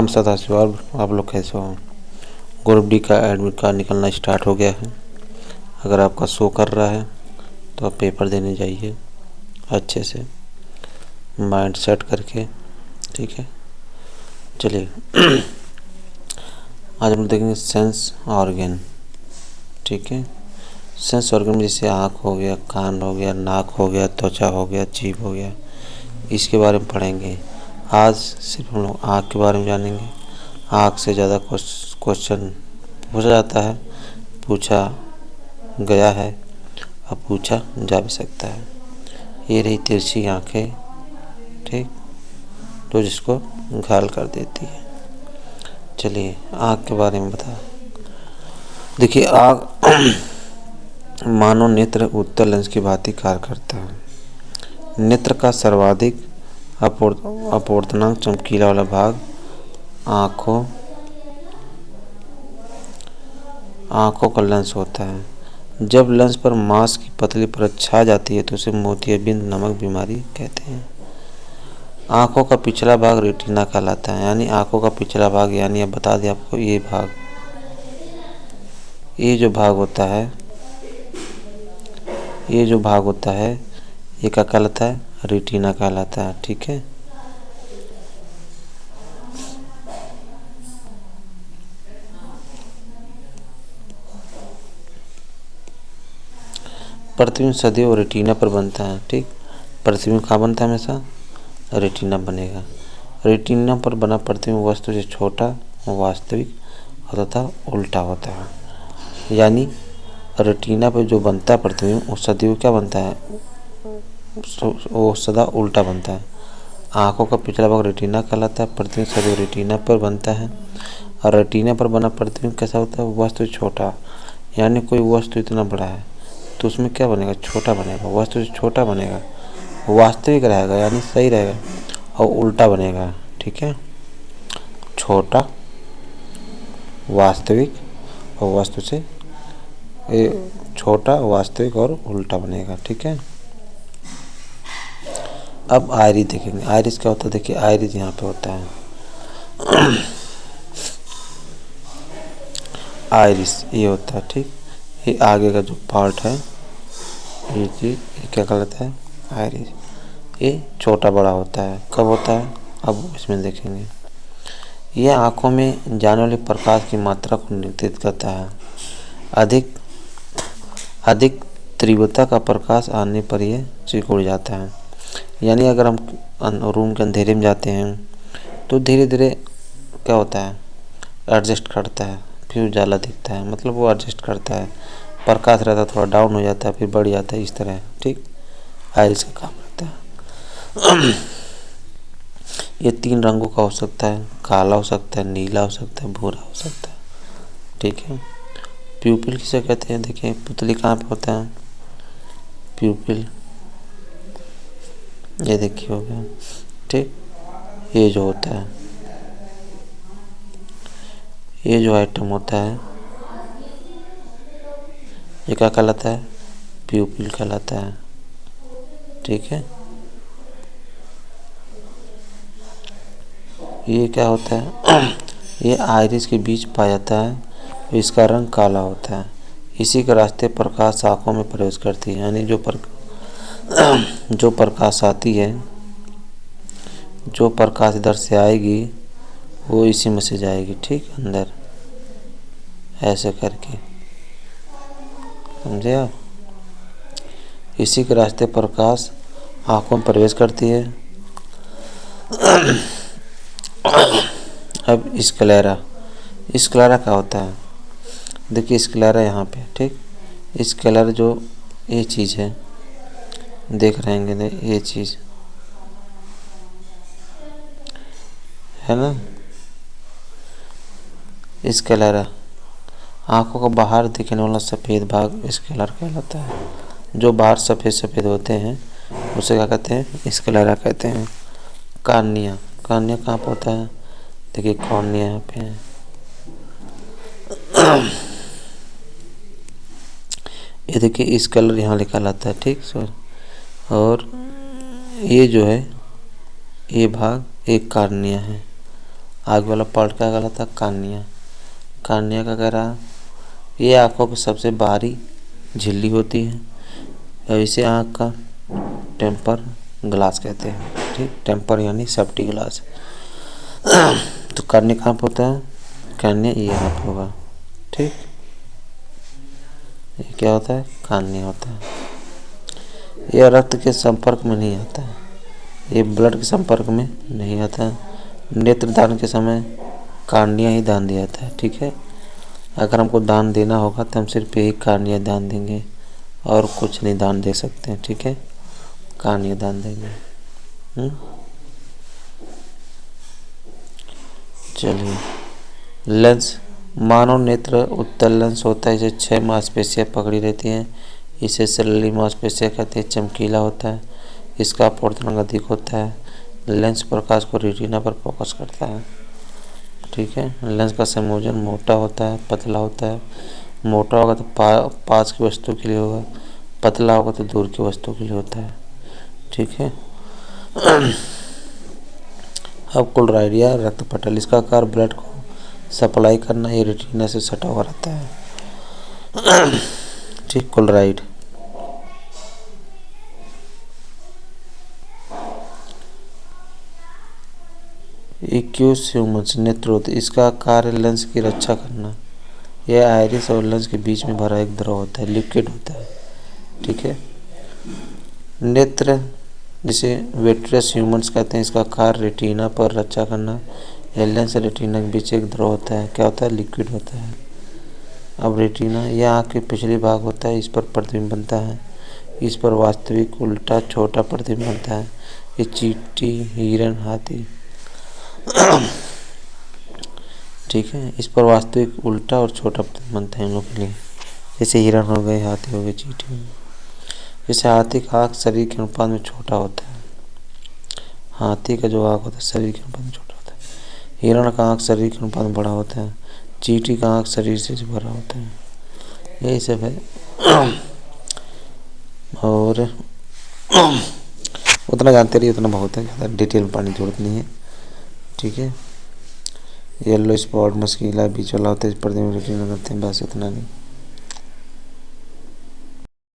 हम सदाशिव और आप लोग कैसे हो। ग्रुप डी का एडमिट कार्ड निकलना स्टार्ट हो गया है। अगर आपका शो कर रहा है तो आप पेपर देने जाइए अच्छे से माइंड सेट करके, ठीक है। चलिए आज हम देखेंगे सेंस ऑर्गन, ठीक है। सेंस ऑर्गन जैसे आँख हो गया, कान हो गया, नाक हो गया, त्वचा हो गया, जीभ हो गया, इसके बारे में पढ़ेंगे। आज सिर्फ हम लोग आँख के बारे में जानेंगे। आँख से ज़्यादा क्वेश्चन पूछा जाता है, पूछा गया है और पूछा जा भी सकता है। ये रही तिरछी आँखें, ठीक, तो जिसको घायल कर देती है। चलिए आँख के बारे में बता। देखिए आँख मानव नेत्र उत्तल लेंस की भांति कार्य करता है। नेत्र का सर्वाधिक अपवर्तनांक चमकीला वाला भाग आँखों का लेंस होता है। जब लेंस पर मांस की पतली परत छा जाती है तो उसे मोतियाबिंद नामक बीमारी कहते हैं। आँखों का पिछला भाग रेटिना कहलाता है। यानी आँखों का पिछला भाग, यानी अब बता दें आपको, ये जो भाग होता है ये क्या कहलाता है? रेटिना कहलाता है, ठीक है। प्रतिबिंब सदैव रेटिना पर बनता है, ठीक। प्रतिबिंब कहाँ बनता है? हमेशा रेटिना बनेगा। रेटिना पर बना प्रतिबिंब वस्तु से छोटा, वास्तविक तथा उल्टा होता है। यानी रेटिना पर जो बनता है प्रतिबिंब वो सदैव क्या बनता है? वो सदा उल्टा बनता है। आँखों का पिछला भाग रेटिना कहलाता है। प्रतिबिंब सदैव रेटिना पर बनता है। और रेटिना पर बना प्रतिबिंब कैसा होता है? वस्तु छोटा, यानी कोई वस्तु इतना बड़ा है तो उसमें क्या बनेगा? छोटा बनेगा। वस्तु से छोटा बनेगा, वास्तविक रहेगा यानी सही रहेगा, और उल्टा बनेगा, ठीक है। छोटा, वास्तविक, और वस्तु से छोटा, वास्तविक और उल्टा बनेगा, ठीक है। अब आइरिस देखेंगे। आइरिस क्या होता है? देखिए आइरिस यहाँ पे होता है आइरिस ये होता है, ठीक। ये आगे का जो पार्ट है ये चीज़ क्या कहलाता है? आइरिस। ये छोटा बड़ा होता है। कब होता है? अब इसमें देखेंगे। यह आँखों में जाने वाले प्रकाश की मात्रा को निर्धारित करता है। अधिक तीव्रता का प्रकाश आने पर यह सिकुड़ जाता है। यानी अगर हम रूम के अंधेरे में जाते हैं तो धीरे धीरे क्या होता है? एडजस्ट करता है, फिर उजाला दिखता है, मतलब वो एडजस्ट करता है। प्रकाश रहता है थोड़ा डाउन हो जाता है, फिर बढ़ जाता है, इस तरह, ठीक। आइरिस का काम रहता है। ये 3 रंगों का हो सकता है। काला हो सकता है, नीला हो सकता है, भूरा हो सकता है, ठीक है। प्यूपिल किसे कहते हैं? देखिए पुतली कहाँ पे होता है? प्यूपिल ये देखिए हो गया, ठीक। ये जो होता है, ये जो आइटम होता है ये क्या कहलाता है? प्यूपिल कहलाता है, ठीक है। ये क्या होता है? ये आइरिस के बीच पाया जाता है। इसका रंग काला होता है। इसी के रास्ते प्रकाश आँखों में प्रवेश करती है। यानी जो प्रकाश आती है, जो प्रकाश इधर से आएगी वो इसी में से जाएगी, ठीक, अंदर ऐसे करके, समझे आप? इसी के रास्ते प्रकाश आँखों में प्रवेश करती है। अब स्क्लेरा क्या होता है? देखिए स्क्लेरा यहाँ पे, ठीक। स्क्लेरा जो ये चीज़ है, देख रहे हैं ये चीज़ है ना, स्क्लेरा आँखों को बाहर दिखने वाला सफ़ेद भाग स्क्लेरा कहलाता है। जो बाहर सफ़ेद होते हैं उसे क्या कहते हैं? स्क्लेरा कहते हैं। कॉर्निया कहाँ पर होता है? देखिए कॉर्निया यहाँ पे है। ये देखिए इस कलर यहाँ लिखा आता है, ठीक सर। और ये जो है ये भाग एक कॉर्निया है। आगे वाला पार्ट क्या कहलाता है? कार्निया। कार्निया का कह रहा, ये आंखों की सबसे बाहरी झिल्ली होती है और इसे आंख का टेम्पर ग्लास कहते हैं। ठीक, टेम्पर यानी सेफ्टी ग्लास। तो कार्निया कहाँ पे होता है? कार्निया ये यहाँ पे होगा। ठीक, ये क्या होता है? कार्निया होता है। यह रक्त के संपर्क में नहीं आता है, ये ब्लड के संपर्क में नहीं आता है। नेत्र दान के समय कार्निया ही दान दिया जाता है। ठीक है, अगर हमको दान देना होगा तो हम सिर्फ यही कार्निया दान देंगे और कुछ नहीं दान दे सकते हैं। ठीक है, कार्निया दान देंगे। चलिए, लेंस। मानव नेत्र उत्तल लेंस होता है, इसे 6 मांसपेशियाँ पकड़ी रहती हैं। इसे सैलिली मांसपेशियाँ कहते हैं। चमकीला होता है, इसका अपवर्तन अधिक होता है। लेंस प्रकाश को रेटिना पर फोकस करता है। ठीक है, लेंस का संयोजन मोटा होता है, पतला होता है। मोटा होगा तो पास की वस्तु के लिए होगा, पतला होगा तो दूर की वस्तु के लिए होता है। ठीक है। अब क्लोराइडिया रक्त पटल, इसका आकार ब्लड को सप्लाई करना, ये रेटिना से सटा हुआ रहता है। ठीक, क्लोराइड। एक्यूस ह्यूमन्स नेत्रोद, इसका कार्य लेंस की रक्षा करना। यह आइरिस और लेंस के बीच में भरा एक द्रव होता है, लिक्विड होता है। ठीक है। नेत्र जिसे वेट्रियस ह्यूमन्स कहते हैं, इसका कार्य रेटिना पर रक्षा करना। यह लेंस और रेटिना के बीच एक द्रव होता है, क्या होता है? लिक्विड होता है। अब रेटिना यह आँख के पिछले भाग होता है, इस पर प्रतिबिंब बनता है। इस पर वास्तविक उल्टा छोटा प्रतिबिंब बनता है। ये चींटी, हिरन, हाथी। ठीक है, इस पर वास्तविक उल्टा और छोटा प्रतिबिंब बनता है इन लोगों के लिए। जैसे हिरन हो गए, हाथी हो गए, चींटी हो गई। जैसे हाथी का आँख शरीर के अनुपात में छोटा होता है। हाथी का जो आँख होता है शरीर के अनुपात में छोटा होता है। हिरण का आँख शरीर के अनुपात में बड़ा होता है। चींटी का आँख शरीर से बड़ा होता है। यही सब है। और उतना जानते रहिए, उतना बहुत है, ज़्यादा डिटेल में पाने की जरूरत नहीं है। ठीक है। येलो स्पॉट मस्कीला बीच वाला होता है, प्रतिबिंब रेटिना करते हैं, बस इतना नहीं।